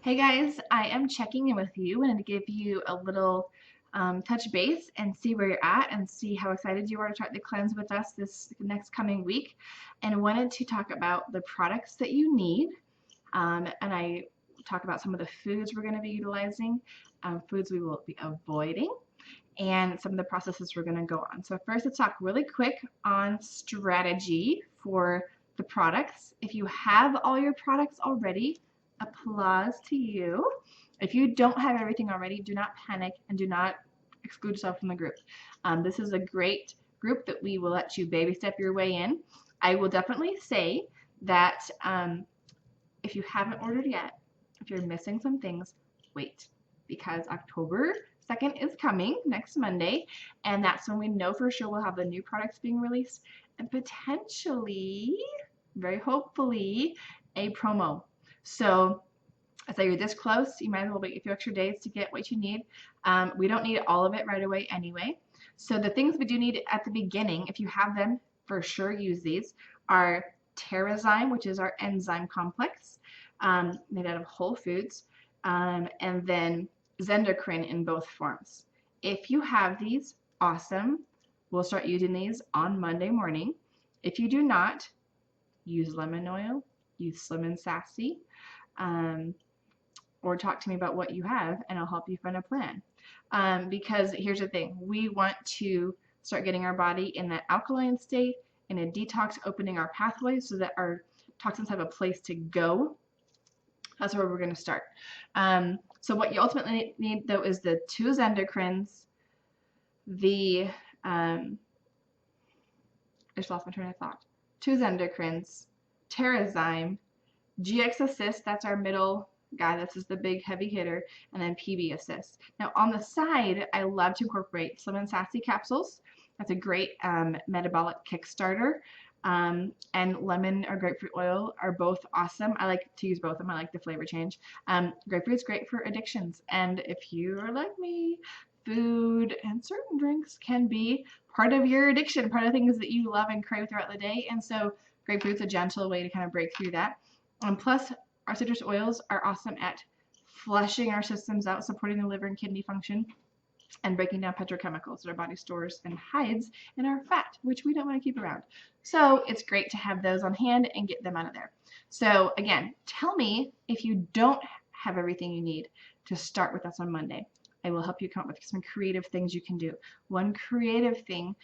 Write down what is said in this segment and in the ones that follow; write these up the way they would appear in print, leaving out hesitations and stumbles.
Hey guys, I am checking in with you and to give you a little touch base and see where you're at and see how excited you are to start the cleanse with us this next coming week. And wanted to talk about the products that you need. And I talk about some of the foods we're going to be utilizing, foods we will be avoiding, and some of the processes we're going to go on. So first, let's talk really quick on strategy for the products. If you have all your products already, applause to you. If you don't have everything already, do not panic and do not exclude yourself from the group. This is a great group that we will let you baby step your way in. I will definitely say that if you haven't ordered yet, if you're missing some things, wait, because October 2nd is coming next Monday, and that's when we know for sure we'll have the new products being released and potentially, very hopefully, a promo. So as you're this close, you might as well wait a few extra days to get what you need. We don't need all of it right away anyway. So the things we do need at the beginning, if you have them, for sure use these, are Terrazyme, which is our enzyme complex, made out of whole foods, and then Zendocrine in both forms. If you have these, awesome. We'll start using these on Monday morning. If you do not, use lemon oil, use Slim and Sassy, or talk to me about what you have and I'll help you find a plan. Because here's the thing, we want to start getting our body in that alkaline state, in a detox, opening our pathways so that our toxins have a place to go. That's where we're going to start. So what you ultimately need though is the 2 Zendocrines, the I just lost my train of thought. 2 Zendocrines, Terrazyme, GX Assist, that's our middle guy, this is the big heavy hitter, and then PB Assist. Now on the side, I love to incorporate Slim and Sassy capsules. That's a great metabolic kickstarter. And lemon or grapefruit oil are both awesome. I like to use both of them. I like the flavor change. Grapefruit's great for addictions. And if you are like me, food and certain drinks can be part of your addiction, part of things that you love and crave throughout the day. And so grapefruit's a gentle way to kind of break through that. Plus, our citrus oils are awesome at flushing our systems out, supporting the liver and kidney function, and breaking down petrochemicals that our body stores and hides in our fat, which we don't want to keep around. So it's great to have those on hand and get them out of there. So again, tell me if you don't have everything you need to start with us on Monday. I will help you come up with some creative things you can do. One creative thing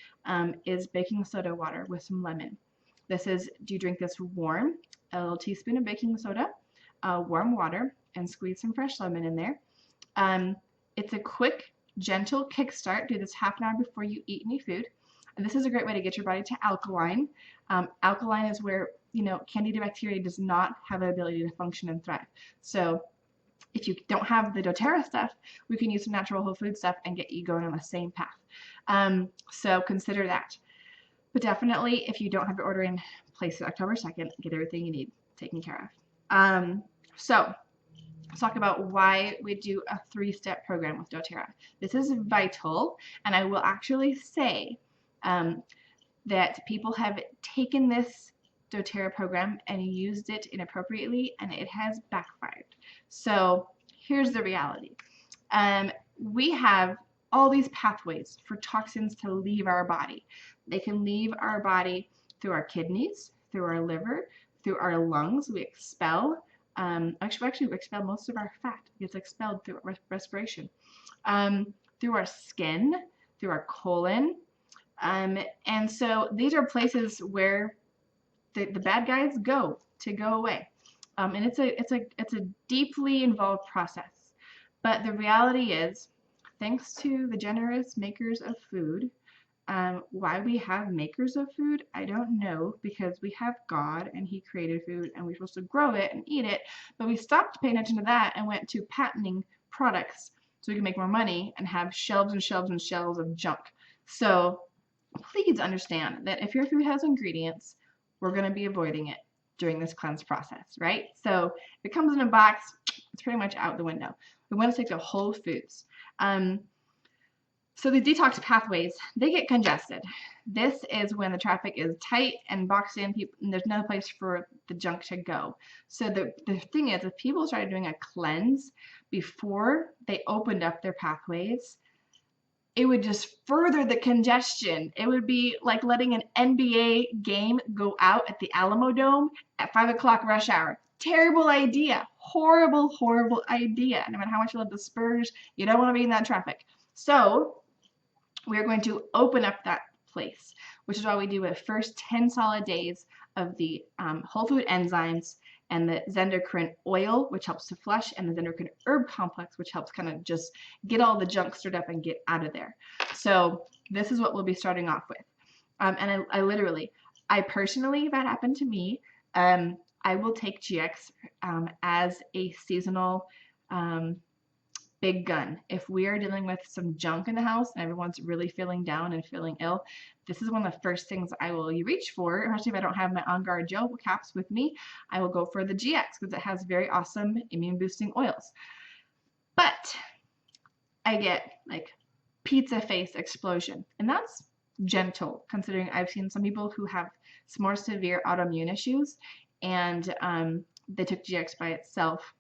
is baking soda water with some lemon. This is, do you drink this warm? A little teaspoon of baking soda, warm water, and squeeze some fresh lemon in there. It's a quick, gentle kickstart. Do this half an hour before you eat any food. And this is a great way to get your body to alkaline. Alkaline is where, Candida bacteria does not have the ability to function and thrive. So if you don't have the doTERRA stuff, we can use some natural whole food stuff and get you going on the same path. So consider that. But definitely, if you don't have your order in place October 2nd, get everything you need taken care of. So let's talk about why we do a 3-step program with doTERRA. This is vital, and I will actually say that people have taken this doTERRA program and used it inappropriately, and it has backfired. So here's the reality. We have all these pathways for toxins to leave our body. They can leave our body through our kidneys, through our liver, through our lungs. We expel. Actually, we expel most of our fat. It gets expelled through respiration. Through our skin, through our colon. And so these are places where the bad guys go away. And it's a deeply involved process. But the reality is, thanks to the generous makers of food, why we have makers of food, I don't know, because we have God and He created food and we're supposed to grow it and eat it, but we stopped paying attention to that and went to patenting products so we can make more money and have shelves and shelves and shelves of junk. So please understand that if your food has ingredients, we're going to be avoiding it during this cleanse process, right? So if it comes in a box, it's pretty much out the window. We want to stick to whole foods. So the detox pathways, they get congested. This is when the traffic is tight and boxed in, people, and there's no place for the junk to go. So the thing is, if people started doing a cleanse before they opened up their pathways, it would just further the congestion. It would be like letting an NBA game go out at the Alamo Dome at 5 o'clock rush hour. Terrible idea. Horrible, horrible idea. No matter how much you love the Spurs, you don't want to be in that traffic. So we're going to open up that place, which is why we do a first 10 solid days of the whole food enzymes and the Zendocrine oil, which helps to flush, and the Zendocrine herb complex, which helps kind of just get all the junk stirred up and get out of there. So this is what we'll be starting off with. And I personally, if that happened to me, I will take GX as a seasonal big gun. If we are dealing with some junk in the house and everyone's really feeling down and feeling ill, this is one of the first things I will reach for, especially if I don't have my On Guard gel caps with me. I will go for the GX because it has very awesome immune boosting oils. But I get like pizza face explosion, and that's gentle considering I've seen some people who have some more severe autoimmune issues and they took GX by itself,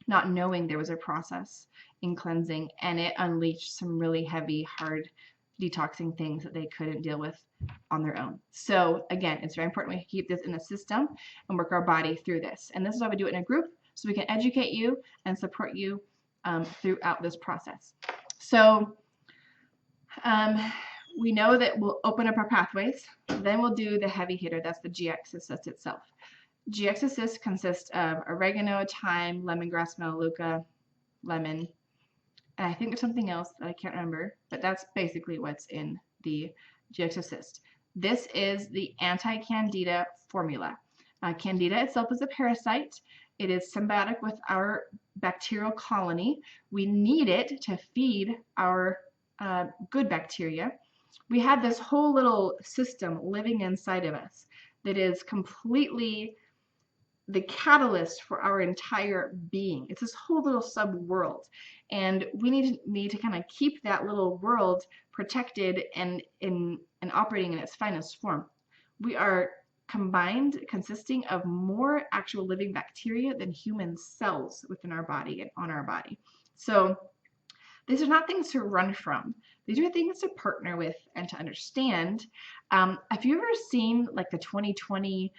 not knowing there was a process in cleansing, and it unleashed some really heavy, hard detoxing things that they couldn't deal with on their own. So again, it's very important we keep this in the system and work our body through this. And this is why we do it in a group, so we can educate you and support you throughout this process. So we know that we'll open up our pathways, then we'll do the heavy hitter, that's the GX Assist itself. GX Assist consists of oregano, thyme, lemongrass, melaleuca, lemon, and I think there's something else that I can't remember, but that's basically what's in the GX Assist. This is the anti-candida formula. Candida itself is a parasite. It is symbiotic with our bacterial colony. We need it to feed our good bacteria. We have this whole little system living inside of us that is completely the catalyst for our entire being. It's this whole little sub-world, and we need to kind of keep that little world protected and operating in its finest form. We are combined, consisting of more actual living bacteria than human cells within our body and on our body. So these are not things to run from. These are things to partner with and to understand. Have you ever seen like the 2020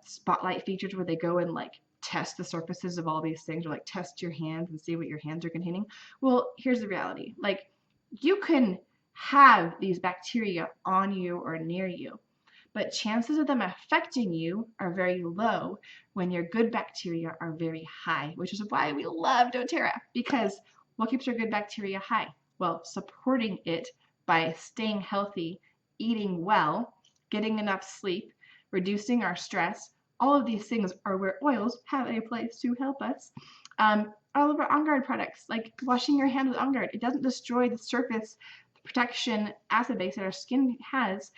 spotlight features where they go and like test the surfaces of all these things, or like test your hands and see what your hands are containing? Well, here's the reality. Like, you can have these bacteria on you or near you, but chances of them affecting you are very low when your good bacteria are very high, which is why we love doTERRA, because what keeps your good bacteria high? Well, supporting it by staying healthy, eating well, getting enough sleep, reducing our stress. All of these things are where oils have a place to help us. All of our On Guard products, like washing your hands with On Guard, it doesn't destroy the surface protection acid base that our skin has,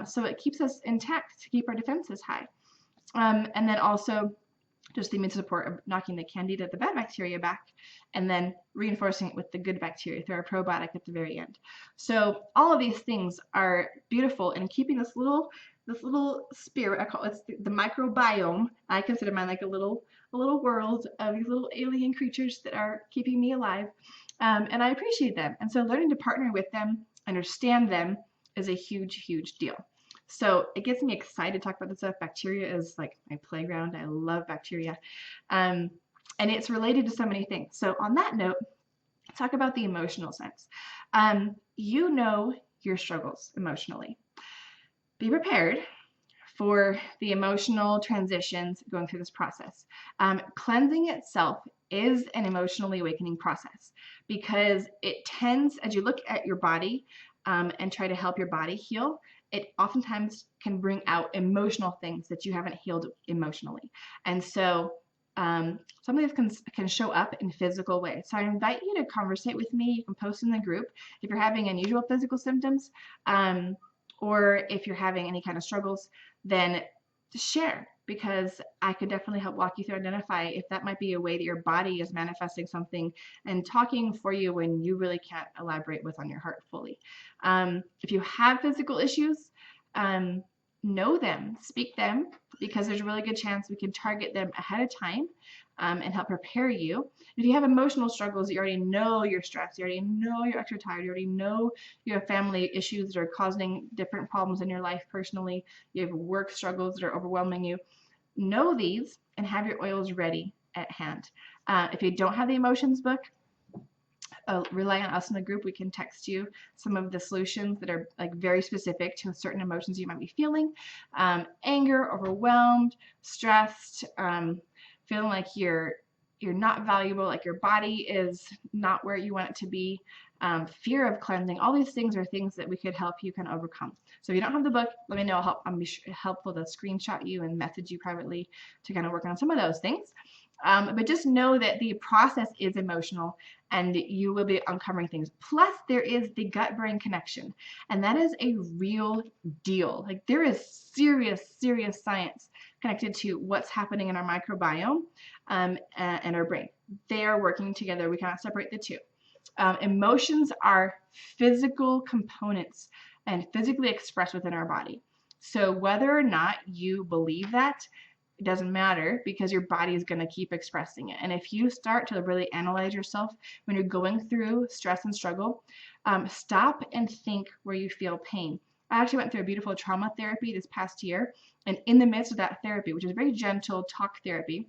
so it keeps us intact to keep our defenses high. And then also just the immune support of knocking the candida, the bad bacteria, back, and then reinforcing it with the good bacteria through our probiotic at the very end. So all of these things are beautiful in keeping this little spirit. I call it the microbiome. I consider mine like a little world of these little alien creatures that are keeping me alive, and I appreciate them. And so learning to partner with them, understand them, is a huge deal. So it gets me excited to talk about this stuff. Bacteria is like my playground. I love bacteria, and it's related to so many things. So on that note, let's talk about the emotional sense. You know your struggles emotionally. Be prepared for the emotional transitions going through this process. Cleansing itself is an emotionally awakening process, because it tends, as you look at your body and try to help your body heal, it oftentimes can bring out emotional things that you haven't healed emotionally. And so some of these can show up in physical ways. So I invite you to conversate with me. You can post in the group if you're having unusual physical symptoms, or if you're having any kind of struggles, then share. because I could definitely help walk you through, identify if that might be a way that your body is manifesting something and talking for you when you really can't elaborate what's on your heart fully. If you have physical issues, know them, speak them, because there's a really good chance we can target them ahead of time and help prepare you. If you have emotional struggles, you already know you're stressed, you already know you're extra tired, you already know you have family issues that are causing different problems in your life personally, you have work struggles that are overwhelming you. Know these and have your oils ready at hand. If you don't have the emotions book, rely on us in the group. We can text you some of the solutions that are like very specific to certain emotions you might be feeling. Anger, overwhelmed, stressed, feeling like you're not valuable, like your body is not where you want it to be, fear of cleansing. All these things are things that we could help you kind of overcome. So if you don't have the book, let me know. I'll be helpful to screenshot you and message you privately to kind of work on some of those things. But just know that the process is emotional and you will be uncovering things. Plus, there is the gut-brain connection, and that is a real deal. Like, there is serious science connected to what's happening in our microbiome and our brain. They are working together. We cannot separate the two. Emotions are physical components and physically expressed within our body. So whether or not you believe that, it doesn't matter, because your body is going to keep expressing it. And if you start to really analyze yourself when you're going through stress and struggle, stop and think where you feel pain. I actually went through a beautiful trauma therapy this past year, and in the midst of that therapy, which is very gentle talk therapy,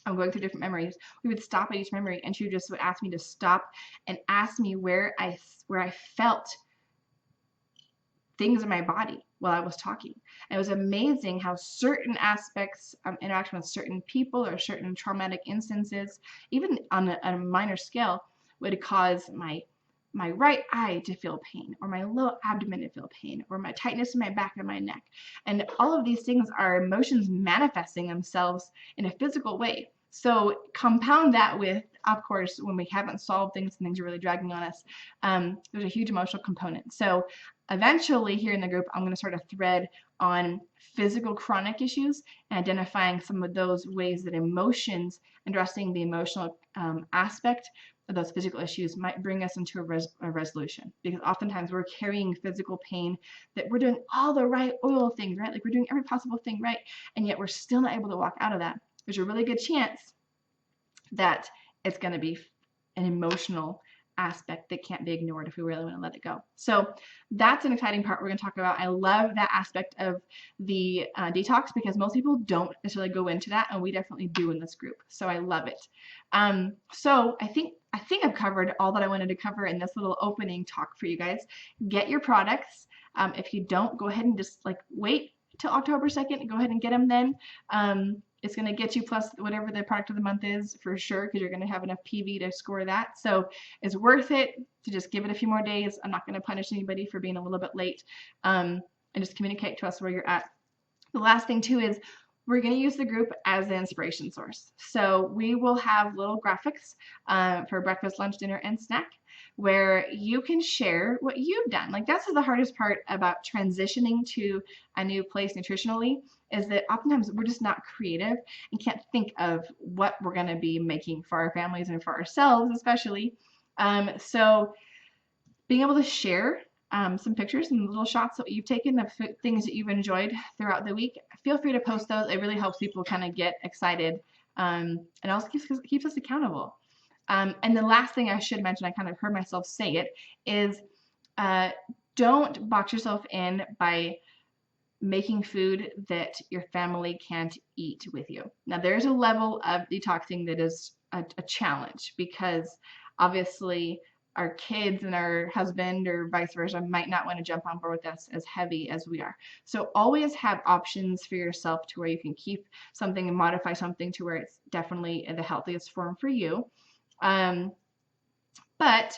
I'm going through different memories, we would stop at each memory, and she just would ask me to stop and ask me where I felt things in my body while I was talking. And it was amazing how certain aspects of interaction with certain people or certain traumatic instances, even on a minor scale, would cause my right eye to feel pain, or my low abdomen to feel pain, or my tightness in my back and my neck. And all of these things are emotions manifesting themselves in a physical way. So compound that with, of course, when we haven't solved things and things are really dragging on us, there's a huge emotional component. So eventually here in the group, I'm going to start a thread on physical chronic issues and identifying some of those ways that emotions, addressing the emotional aspect of those physical issues, might bring us into a resolution. Because oftentimes we're carrying physical pain that we're doing all the right oil things, right? Like, we're doing every possible thing right, and yet we're still not able to walk out of that. There's a really good chance that it's going to be an emotional aspect that can't be ignored if we really want to let it go. So that's an exciting part we're going to talk about. I love that aspect of the detox, because most people don't necessarily go into that, and we definitely do in this group. So I love it. So I think I've covered all that I wanted to cover in this little opening talk for you guys. Get your products. If you don't, go ahead and just wait till October 2nd. Go ahead and get them then. It's going to get you plus whatever the product of the month is for sure, because you're going to have enough PV to score that. So it's worth it to just give it a few more days. I'm not going to punish anybody for being a little bit late, and just communicate to us where you're at. The last thing too is we're going to use the group as an inspiration source. So we will have little graphics for breakfast, lunch, dinner, and snack, where you can share what you've done. Like, that's the hardest part about transitioning to a new place nutritionally, is that oftentimes we're just not creative and can't think of what we're going to be making for our families and for ourselves especially. So being able to share some pictures and little shots that you've taken of things that you've enjoyed throughout the week, feel free to post those. It really helps people kind of get excited, and also keeps us accountable. And the last thing I should mention, I kind of heard myself say it, is don't box yourself in by making food that your family can't eat with you. Now, there's a level of detoxing that is a challenge, because obviously our kids and our husband or vice versa might not want to jump on board with us as heavy as we are. So always have options for yourself to where you can keep something and modify something to where it's definitely the healthiest form for you. But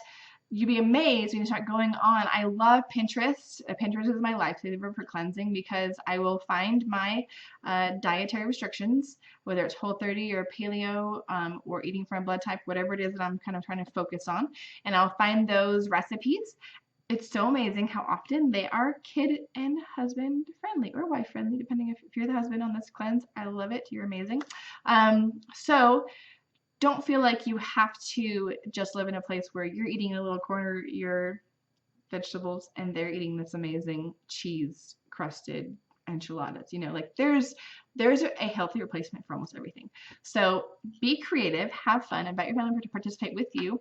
you'd be amazed when you start going on. I love Pinterest. Pinterest is my lifesaver for cleansing, because I will find my dietary restrictions, whether it's Whole30 or Paleo, or eating from a blood type, whatever it is that I'm kind of trying to focus on, and I'll find those recipes. it's so amazing how often they are kid and husband friendly or wife friendly, depending if you're the husband on this cleanse. I love it. You're amazing. So don't feel like you have to just live in a place where you're eating in a little corner your vegetables and they're eating this amazing cheese crusted enchiladas. You know, like there's a healthy replacement for almost everything. So be creative, have fun, invite your family member to participate with you.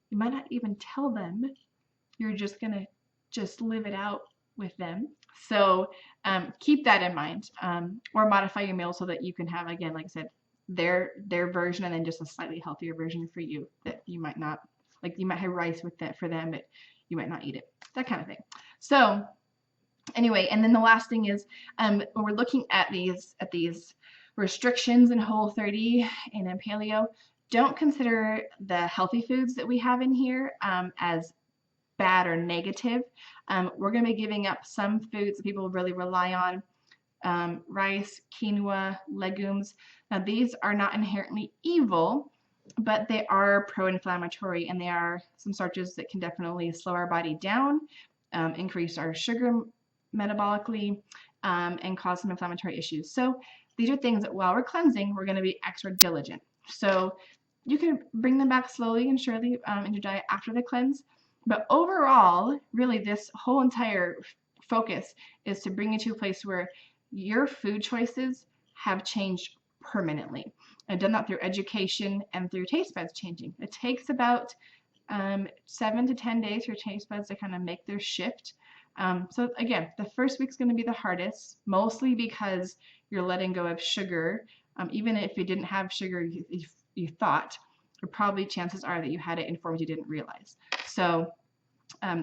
You might not even tell them. You're just gonna just live it out with them. So keep that in mind, or modify your meal so that you can have, again, like I said, their version and then just a slightly healthier version for you that you might not like. You might have rice with that for them, but you might not eat it. That kind of thing. So anyway, and then the last thing is when we're looking at these restrictions in Whole30 and in Paleo, don't consider the healthy foods that we have in here as bad or negative. We're going to be giving up some foods that people really rely on, rice, quinoa, legumes. Now, these are not inherently evil, but they are pro-inflammatory, and they are some starches that can definitely slow our body down, increase our sugar metabolically, and cause some inflammatory issues. So these are things that while we're cleansing, we're going to be extra diligent. So you can bring them back slowly and surely in your diet after the cleanse. But overall, really, this whole entire focus is to bring you to a place where your food choices have changed permanently. I've done that through education and through taste buds changing. It takes about 7 to 10 days for taste buds to kind of make their shift. So again, the first week's going to be the hardest, mostly because you're letting go of sugar. Even if you didn't have sugar, you thought, or probably chances are that you had it in forms you didn't realize. So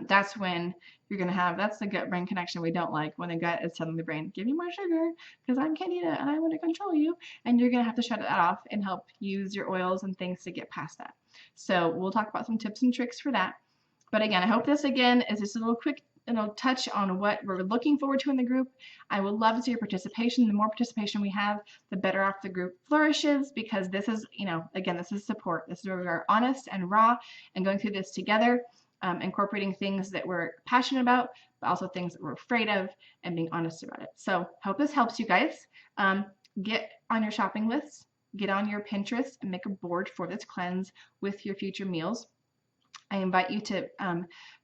that's when you're going to have, that's the gut-brain connection we don't like, when the gut is telling the brain, give me more sugar because I'm candida and I want to control you. And you're going to have to shut that off and help use your oils and things to get past that. So we'll talk about some tips and tricks for that. But again, I hope this again is just a little quick touch on what we're looking forward to in the group. I would love to see your participation. The more participation we have, the better off the group flourishes, because this is, again, this is support. This is where we are honest and raw and going through this together, incorporating things that we're passionate about, but also things that we're afraid of, and being honest about it. So hope this helps you guys. Get on your shopping list, get on your Pinterest, and make a board for this cleanse with your future meals. I invite you to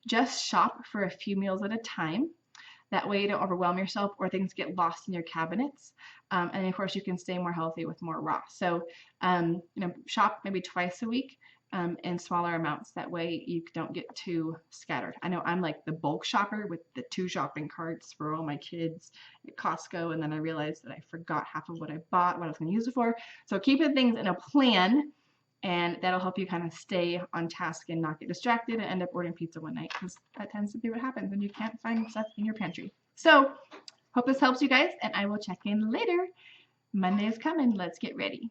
just shop for a few meals at a time. That way you don't overwhelm yourself or things get lost in your cabinets. And of course you can stay more healthy with more raw. So, shop maybe twice a week in smaller amounts. That way you don't get too scattered. I know I'm like the bulk shopper with the 2 shopping carts for all my kids at Costco. And then I realized that I forgot half of what I bought, what I was going to use it for. So keeping things in a plan, and that'll help you kind of stay on task and not get distracted and end up ordering pizza one night, because that tends to be what happens when you can't find stuff in your pantry. So hope this helps you guys, and I will check in later. Monday is coming. Let's get ready.